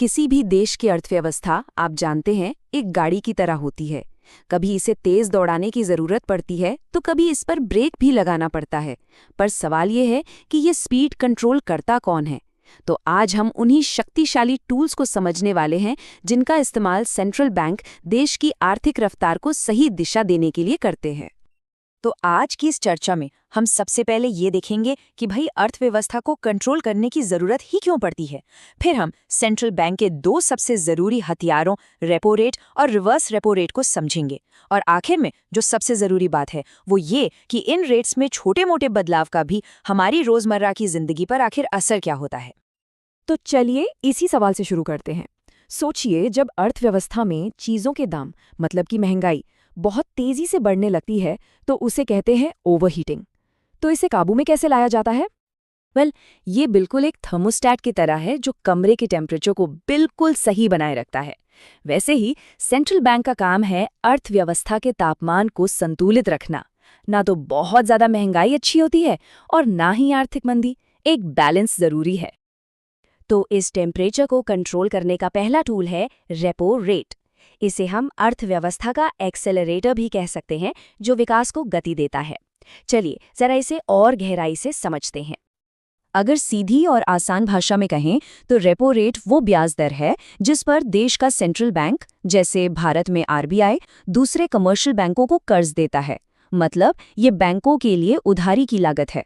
किसी भी देश की अर्थव्यवस्था, आप जानते हैं, एक गाड़ी की तरह होती है। कभी इसे तेज दौड़ाने की जरूरत पड़ती है तो कभी इस पर ब्रेक भी लगाना पड़ता है। पर सवाल ये है कि ये स्पीड कंट्रोल करता कौन है। तो आज हम उन्हीं शक्तिशाली टूल्स को समझने वाले हैं जिनका इस्तेमाल सेंट्रल बैंक देश की आर्थिक रफ्तार को सही दिशा देने के लिए करते हैं। तो आज की इस चर्चा में हम सबसे पहले ये देखेंगे कि भाई अर्थव्यवस्था को कंट्रोल करने की जरूरत ही क्यों पड़ती है। फिर हम सेंट्रल बैंक के दो सबसे जरूरी हथियारों रेपो रेट और रिवर्स रेपो रेट को समझेंगे। और आखिर में जो सबसे जरूरी बात है वो ये कि इन रेट्स में छोटे मोटे बदलाव का भी हमारी रोजमर्रा की जिंदगी पर आखिर असर क्या होता है। तो चलिए इसी सवाल से शुरू करते हैं। सोचिए, जब अर्थव्यवस्था में चीजों के दाम मतलब कि महंगाई बहुत तेजी से बढ़ने लगती है तो उसे कहते हैं ओवरहीटिंग। तो इसे काबू में कैसे लाया जाता है? ये बिल्कुल एक थर्मोस्टैट की तरह है जो कमरे के टेम्परेचर को बिल्कुल सही बनाए रखता है। वैसे ही सेंट्रल बैंक का काम है अर्थव्यवस्था के तापमान को संतुलित रखना। ना तो बहुत ज्यादा महंगाई अच्छी होती है और ना ही आर्थिक मंदी। एक बैलेंस जरूरी है। तो इस टेम्परेचर को कंट्रोल करने का पहला टूल है रेपो रेट। इसे हम अर्थव्यवस्था का एक्सेलरेटर भी कह सकते हैं, जो विकास को गति देता है। चलिए जरा इसे और गहराई से समझते हैं। अगर सीधी और आसान भाषा में कहें तो रेपो रेट वो ब्याज दर है जिस पर देश का सेंट्रल बैंक, जैसे भारत में आरबीआई, दूसरे कमर्शियल बैंकों को कर्ज देता है। मतलब ये बैंकों के लिए उधारी की लागत है।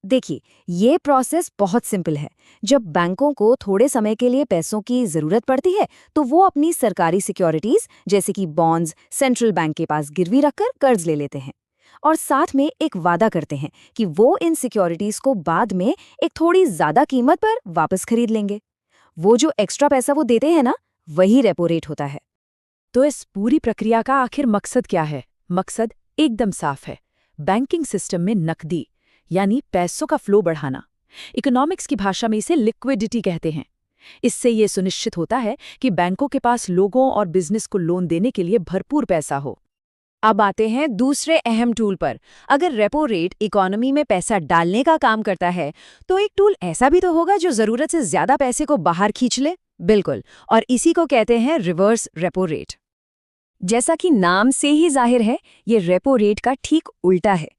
देखिए, ये प्रोसेस बहुत सिंपल है। जब बैंकों को थोड़े समय के लिए पैसों की जरूरत पड़ती है तो वो अपनी सरकारी सिक्योरिटीज जैसे कि बॉन्ड्स सेंट्रल बैंक के पास गिरवी रखकर कर्ज ले लेते हैं और साथ में एक वादा करते हैं कि वो इन सिक्योरिटीज को बाद में एक थोड़ी ज्यादा कीमत पर वापस खरीद लेंगे। वो जो एक्स्ट्रा पैसा वो देते हैं ना, वही रेपो रेट होता है। तो इस पूरी प्रक्रिया का आखिर मकसद क्या है? मकसद एकदम साफ है। बैंकिंग सिस्टम में नकदी यानी पैसों का फ्लो बढ़ाना। इकोनॉमिक्स की भाषा में इसे लिक्विडिटी कहते हैं। इससे ये सुनिश्चित होता है कि बैंकों के पास लोगों और बिजनेस को लोन देने के लिए भरपूर पैसा हो। अब आते हैं दूसरे अहम टूल पर। अगर रेपो रेट इकोनॉमी में पैसा डालने का काम करता है तो एक टूल ऐसा भी तो होगा जो जरूरत से ज्यादा पैसे को बाहर खींच ले। बिल्कुल, और इसी को कहते हैं रिवर्स रेपो रेट। जैसा कि नाम से ही जाहिर है, ये रेपो रेट का ठीक उल्टा है।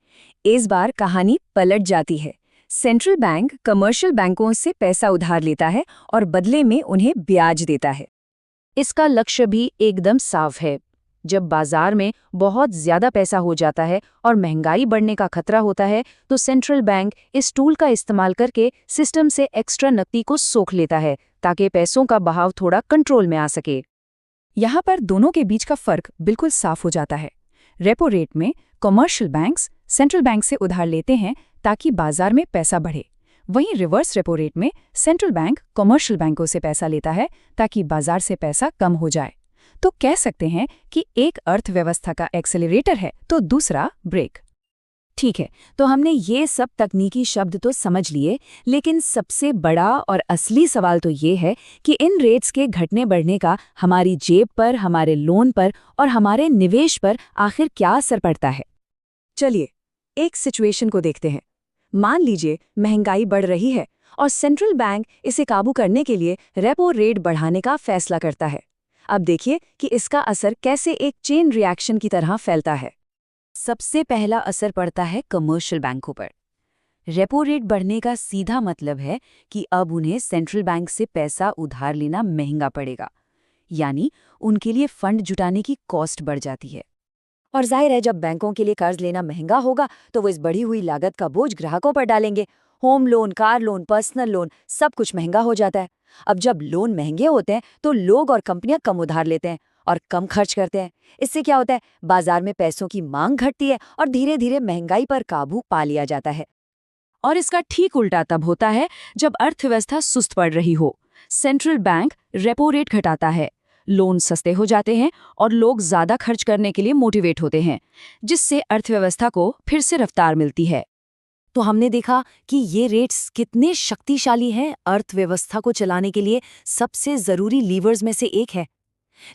इस बार कहानी पलट जाती है। सेंट्रल बैंक कमर्शियल बैंकों से पैसा उधार लेता है और बदले में उन्हें ब्याज देता है। इसका लक्ष्य भी एकदम साफ है। जब बाजार में बहुत ज्यादा पैसा हो जाता है और महंगाई बढ़ने का खतरा होता है तो सेंट्रल बैंक इस टूल का इस्तेमाल करके सिस्टम से एक्स्ट्रा नकदी को सोख लेता है ताकि पैसों का बहाव थोड़ा कंट्रोल में आ सके। यहाँ पर दोनों के बीच का फर्क बिल्कुल साफ हो जाता है। रेपो रेट में कमर्शियल बैंक्स सेंट्रल बैंक से उधार लेते हैं ताकि बाजार में पैसा बढ़े। वहीं रिवर्स रेपो रेट में सेंट्रल बैंक कमर्शियल बैंकों से पैसा लेता है ताकि बाजार से पैसा कम हो जाए। तो कह सकते हैं कि एक अर्थव्यवस्था का एक्सेलरेटर है तो दूसरा ब्रेक। ठीक है, तो हमने ये सब तकनीकी शब्द तो समझ लिए, लेकिन सबसे बड़ा और असली सवाल तो ये है कि इन रेट्स के घटने बढ़ने का हमारी जेब पर, हमारे लोन पर और हमारे निवेश पर आखिर क्या असर पड़ता है। चलिए एक सिचुएशन को देखते हैं। मान लीजिए महंगाई बढ़ रही है और सेंट्रल बैंक इसे काबू करने के लिए रेपो रेट बढ़ाने का फैसला करता है। अब देखिए कि इसका असर कैसे एक चेन रिएक्शन की तरह फैलता है। सबसे पहला असर पड़ता है कमर्शियल बैंकों पर। रेपो रेट बढ़ने का सीधा मतलब है कि अब उन्हें सेंट्रल बैंक से पैसा उधार लेना महंगा पड़ेगा, यानी उनके लिए फंड जुटाने की कॉस्ट बढ़ जाती है। और जाहिर है, जब बैंकों के लिए कर्ज लेना महंगा होगा तो वो इस बढ़ी हुई लागत का बोझ ग्राहकों पर डालेंगे। Home loan, car loan, personal loan, सब कुछ महंगा हो जाता है। अब जब लोन महंगे होते हैं तो लोग और कंपनियां कम उधार लेते हैं और कम खर्च करते हैं। इससे क्या होता है, बाजार में पैसों की मांग घटती है और धीरे धीरे महंगाई पर काबू पा लिया जाता है। और इसका ठीक उल्टा तब होता है जब अर्थव्यवस्था सुस्त पड़ रही हो। सेंट्रल बैंक रेपो रेट घटाता है, लोन सस्ते हो जाते हैं और लोग ज्यादा खर्च करने के लिए मोटिवेट होते हैं, जिससे अर्थव्यवस्था को फिर से रफ्तार मिलती है। तो हमने देखा कि ये रेट्स कितने शक्तिशाली हैं, अर्थव्यवस्था को चलाने के लिए सबसे जरूरी लीवर्स में से एक है।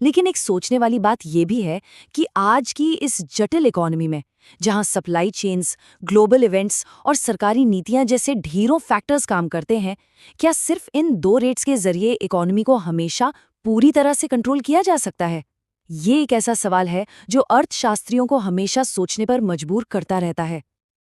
लेकिन एक सोचने वाली बात यह भी है कि आज की इस जटिल इकोनॉमी में जहां सप्लाई चेन्स, ग्लोबल इवेंट्स और सरकारी नीतियां जैसे ढेरों फैक्टर्स काम करते हैं, क्या सिर्फ इन 2 रेट्स के जरिए इकोनॉमी को हमेशा पूरी तरह से कंट्रोल किया जा सकता है? ये एक ऐसा सवाल है जो अर्थशास्त्रियों को हमेशा सोचने पर मजबूर करता रहता है।